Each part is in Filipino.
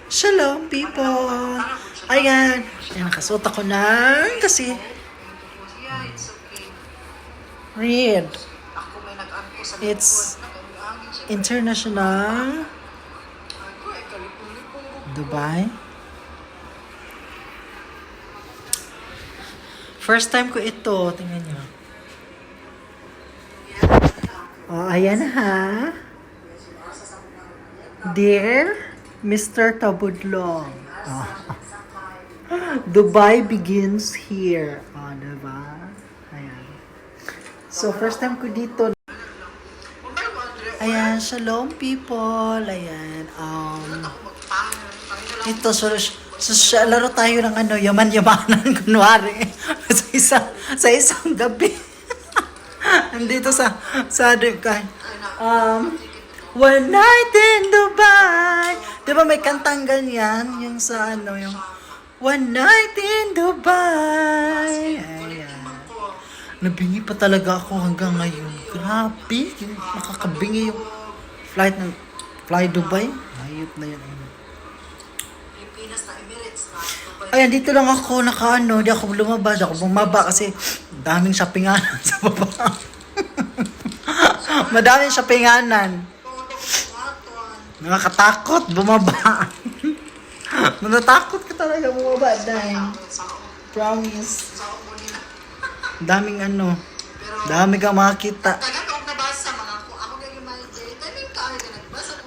Shalom, people! Ayan. Ayan, nakasuot ako ng kasi read. It's International Dubai. First time ko ito. Tingnan nyo. Oh, ayan ha. Dear Mr. Tabudlong. Oh. Dubai begins here. Oh, diba? Ayan. So, first time ko dito. Ayan, shalom people. Ayan. Ito, laro tayo ng yaman-yamanan, kunwari. sa isang gabi. Nandito sa One Night in Dubai. Di ba may kantang ganyan? Yung yung One Night in Dubai. Ayan. Nabingi pa talaga ako hanggang ngayon. Grabe. Yung makakabingi yung Fly Dubai. Ayop na yan. Ayan, dito lang ako di ako lumabas, ako bumaba kasi daming shoppinganan sa baba. Madaming shoppinganan. Nakakatakot bumaba. Natatakot ka talaga bumaba dahil. Promise. Daming dami kang makakita.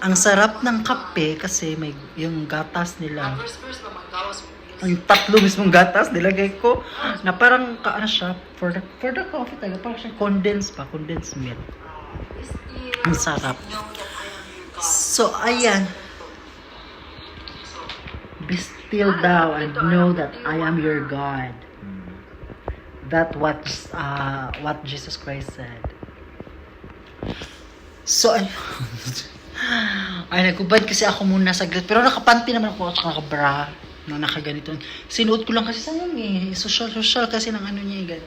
Ang sarap ng kape kasi may yung gatas nila. Ang tatlo mismong gatas nilagay ko na parang siya for the coffee talaga parang siya condensed milk. Ang sarap. So ayan. Be still thou and know that I am your God. That what Jesus Christ said. So ay nagkubad kasi ako muna saglit pero nakapanty naman ako at nakabra na nakaganito. Sinuot ko lang kasi sayang social kasi ng niya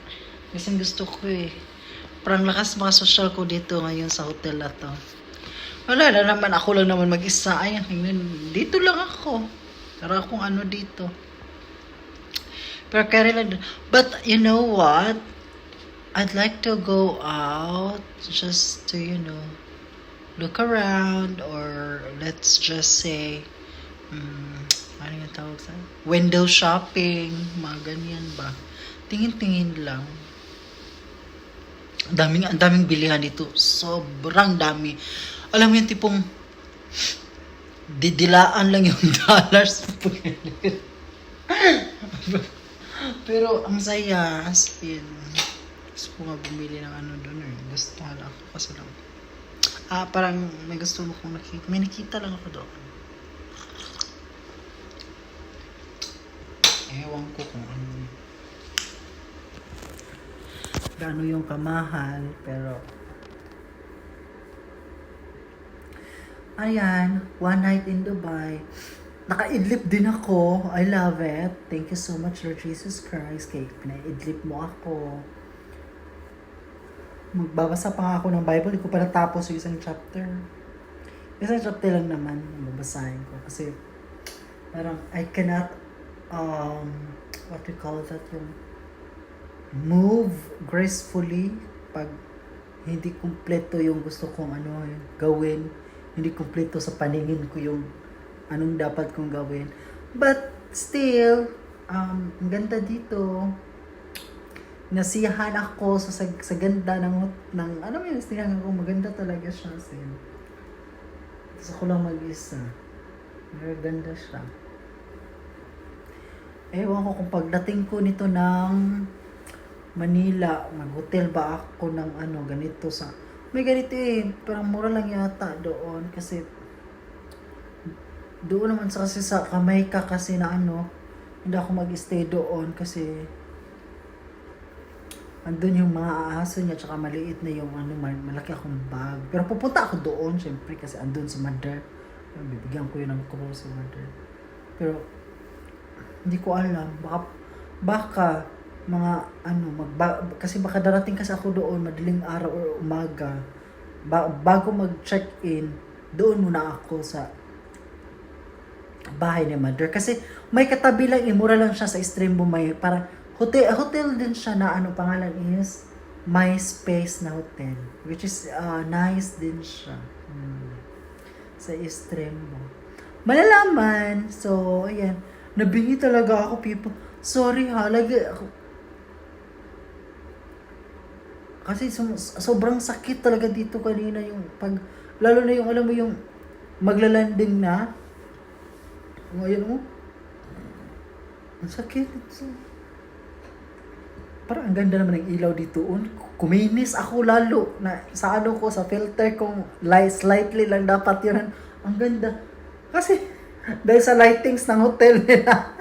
kasi gusto ko parang lakas mga social ko dito ngayon sa hotel na to. Wala na naman, ako lang naman mag-isa. Ayan, dito lang ako. Tara akong dito. Pero carry lang. But, you know what? I'd like to go out just to, look around or let's just say, ano yung tawag sa? Window shopping, mga ganyan ba? Tingin-tingin lang. Ang daming bilihan dito. Sobrang dami. Alam mo yung tipong didilaan lang yung dollars. Pero ang saya, as in, gusto ko nga bumili ng doon gusto lang ako kasi lang. Parang may gusto mo kong nakita. May nakita lang ako doon. Ewan ko kung gaano yung kamahal, pero ayan, One Night in Dubai. Naka-idlip din ako. I love it. Thank you so much, Lord Jesus Christ. Kaya pina-idlip mo ako. Magbabasa pa nga ako ng Bible. Hindi ko pa natapos yung isang chapter. Isang chapter lang naman yung babasahin ko. Kasi parang I cannot what do you call that, yung move gracefully pag hindi kumpleto yung gusto kong gawin, hindi kumpleto sa paningin ko yung anong dapat kong gawin, but still ang ganda dito, nasiyahan ako sa ganda ng nasiyahan ako, maganda talaga siya tapos ako lang mag-isa, maganda siya. Ewan ko kung pagdating ko nito ng Manila, mag-hotel ba ako ng ganito may ganito parang mura lang yata doon kasi doon naman kasi sa Jamaica kasi na hindi ako mag-stay doon kasi andun yung mga aso niya tsaka maliit na yung malaki akong bag. Pero pupunta ako doon syempre kasi andun si mother. Bibigyan ko yun ng cruise si mother. Pero hindi ko alam, baka mga kasi baka darating kasi ako doon madaling araw or umaga. Bago mag-check-in, doon muna ako sa bahay ni mother. Kasi may katabi lang, mura lang siya sa Extremo. May parang hotel din siya na ano pangalan is My Space na hotel. Which is nice din siya. Sa Extremo. Malalaman. So, ayan. Nabingi talaga ako, people. Sorry ha, lagi ako. Kasi sobrang sakit talaga dito kanina yung pag, lalo na yung alam mo yung maglalanding na. Ngayon mo. Ang sakit. Parang ang ganda naman ng ilaw dito. Kuminis ako lalo na sa ano ko, sa filter kong slightly lang dapat yun. Ang ganda. Kasi dahil sa lightings ng hotel nila.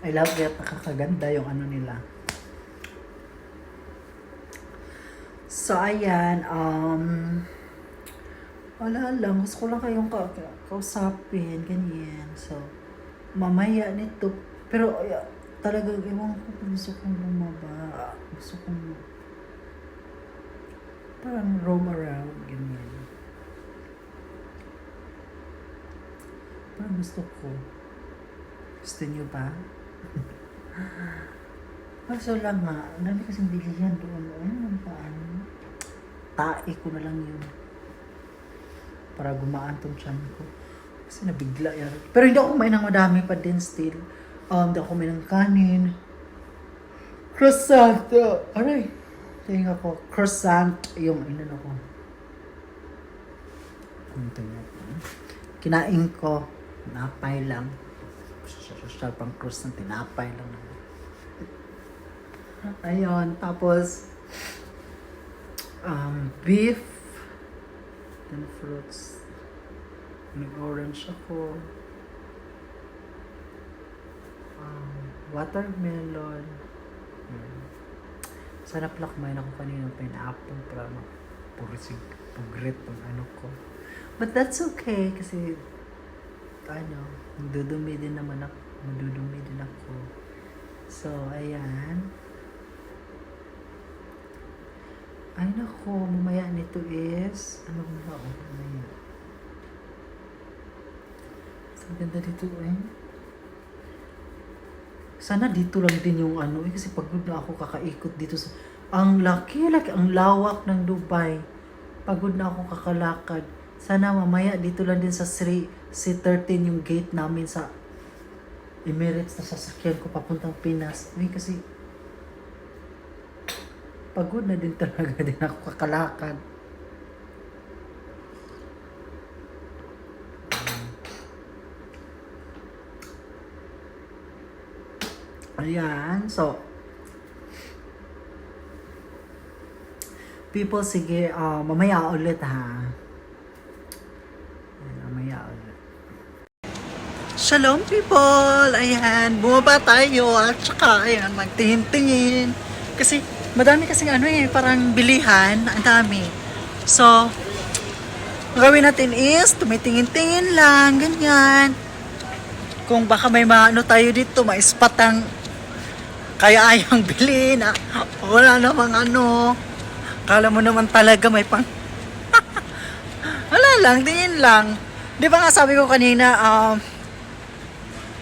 I love it. Nakakaganda yung ano nila. So, ayan. Wala lang. Gusto ko lang kayong kausapin. Ganyan. So, mamaya nito. Pero, talagang ewan ko kung gusto kong bumaba. Gusto kong parang roam around. Ganyan. Parang gusto ko. Gusto niyo ba? Kaso lang nga, dami kasing bilihan doon. Ano paano? Tae ko na lang yun. Para gumaan tong tiyan ko. Kasi nabigla yan. Pero hindi ako kumain ng madami pa din still. Hindi ako kumain ng kanin. Croissant. Aray. Tingin ako. Croissant. Yung inano ko. Kinain ko. Napay lang. Social pang croissant. Tinapay lang naman. Ayun. Tapos, beef. Then fruits. Nag-orange ako. Watermelon. Sana pala kumain ako kanina ng pineapple para pugrit ang ano ko. But that's okay kasi madudumi din ako. So, ayan. Ay nako, mamaya nito is ano ba mamaya? So, ganda dito Sana dito lang din yung ano kasi pagod na ako kakaikot dito sa ang laki ang lawak ng Dubai. Pagod na ako kakalakad. Sana mamaya dito lang din sa C13 yung gate namin sa Emirates na sasakyan ko papuntang Pinas. Kasi pagod na din talaga din ako kakalakad. Ayan, so people, sige, mamaya ulit ha. Ayan, mamaya ulit. Shalom people! Ayan, bumaba tayo at saka, ayan, magtingin-tingin. Kasi, madami kasing parang bilihan, ang dami. So, gawin natin is, tumitingin-tingin lang, ganyan. Kung baka may tayo dito, may spot ang kaya ayang bilhin. Wala namang kala mo naman talaga may pang... Wala lang, tingin lang. Di ba nga sabi ko kanina,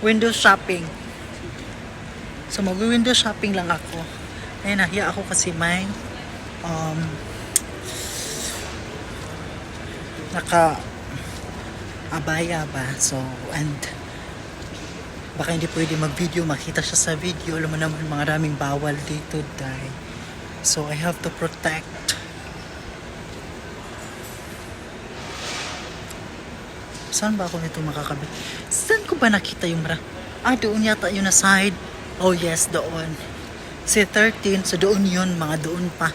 window shopping. So, mag-window shopping lang ako. Ayun, nahiya ako kasi may naka-abaya ba. So, and baka hindi pwede mag-video, makita siya sa video. Alam mo naman, mga daming bawal dito, dahil. So, I have to protect. Saan ba ako nito makakabit? Saan ko ba nakita yung doon yata yun na side. Oh yes, doon. C13, so doon yun, mga doon pa.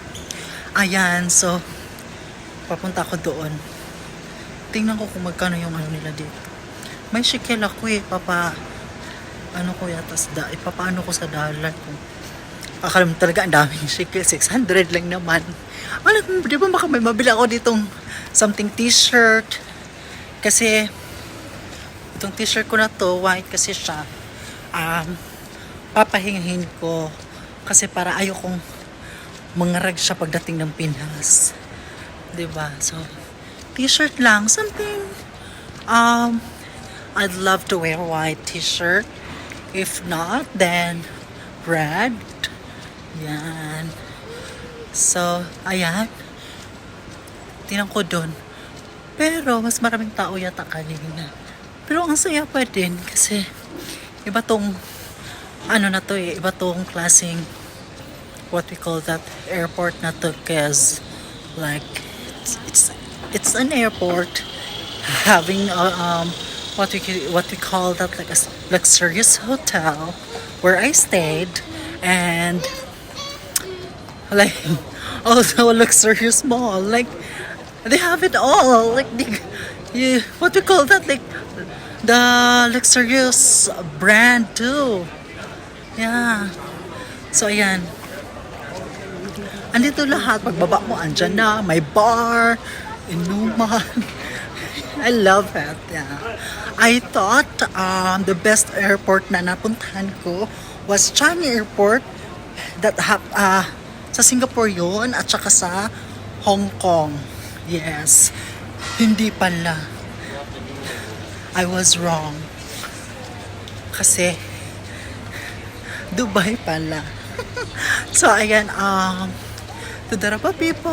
Ayan, so, papunta ako doon. Tingnan ko kung magkano yung nila dito. May shekel ako ko yata ipapaano ko sa dollar kung akala mo talaga ang daming shekel, 600 lang naman. Di ba baka may mabili ako ditong something t-shirt kasi itong t-shirt ko na to, white kasi siya, papahingahin ko kasi para ayokong mangarag siya pagdating ng Pinas, di ba? So t-shirt lang. Something, I'd love to wear white t-shirt. If not, then red. Yan. So, ayan. Tingnan ko dun. Pero, mas maraming tao yata kanina. Pero ang saya pa din kasi iba tong ano na to eh, iba tong klaseng what we call that airport na to cause like it's an airport having what we call that like a luxurious hotel where I stayed and like also a luxurious mall like they have it all like what we call that like the luxurious brand too. Yeah. So ayan. Andito lahat. Pagbaba mo, andyan na. May bar, inuman. I love it. Yeah. I thought the best airport na napuntahan ko was Changi Airport that sa Singapore yun at saka sa Hong Kong. Yes. Hindi pala. I was wrong. Kasi Dubai pala. So ayan, to the Rapa people.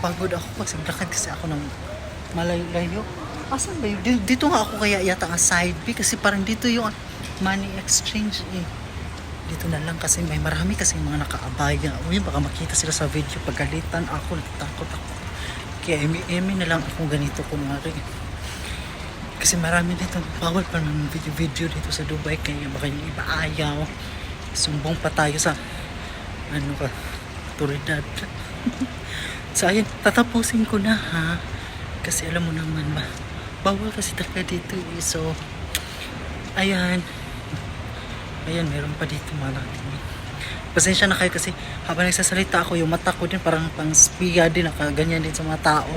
Pagod ako kasi naglakad kasi ako ng malayo-layo. Asan ba yun? Dito nga ako kaya yata ang side B kasi parang dito yung money exchange eh. Dito na lang kasi may marami kasi mga nakaabaya. Uy, baka makita sila sa video. Pagalitan ako, natatakot ako. Kaya emi na lang ako ganito kunwari. Kasi marami dito. Bawal pa naman video dito sa Dubai. Kaya baka yung iba ayaw. Sumbong pa tayo sa autoridad. So ayun, tatapusin ko na ha. Kasi alam mo naman ba, bawal kasi talaga dito eh. So, ayan. Ayan, meron pa dito malaki. Pasensya na kayo kasi habang nagsasalita ako, yung mata ko din parang pang spiya din, nakaganyan din sa mga tao.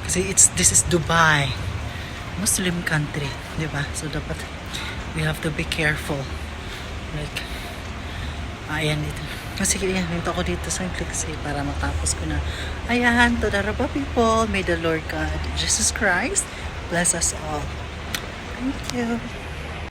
Kasi this is Dubai. Muslim country, di ba? So dapat we have to be careful. Like, ayan dito. Sige, ayan, hinto ako dito sa kasi para matapos ko na. Ayan, to the Rapa people, may the Lord God, Jesus Christ, bless us all. Thank you.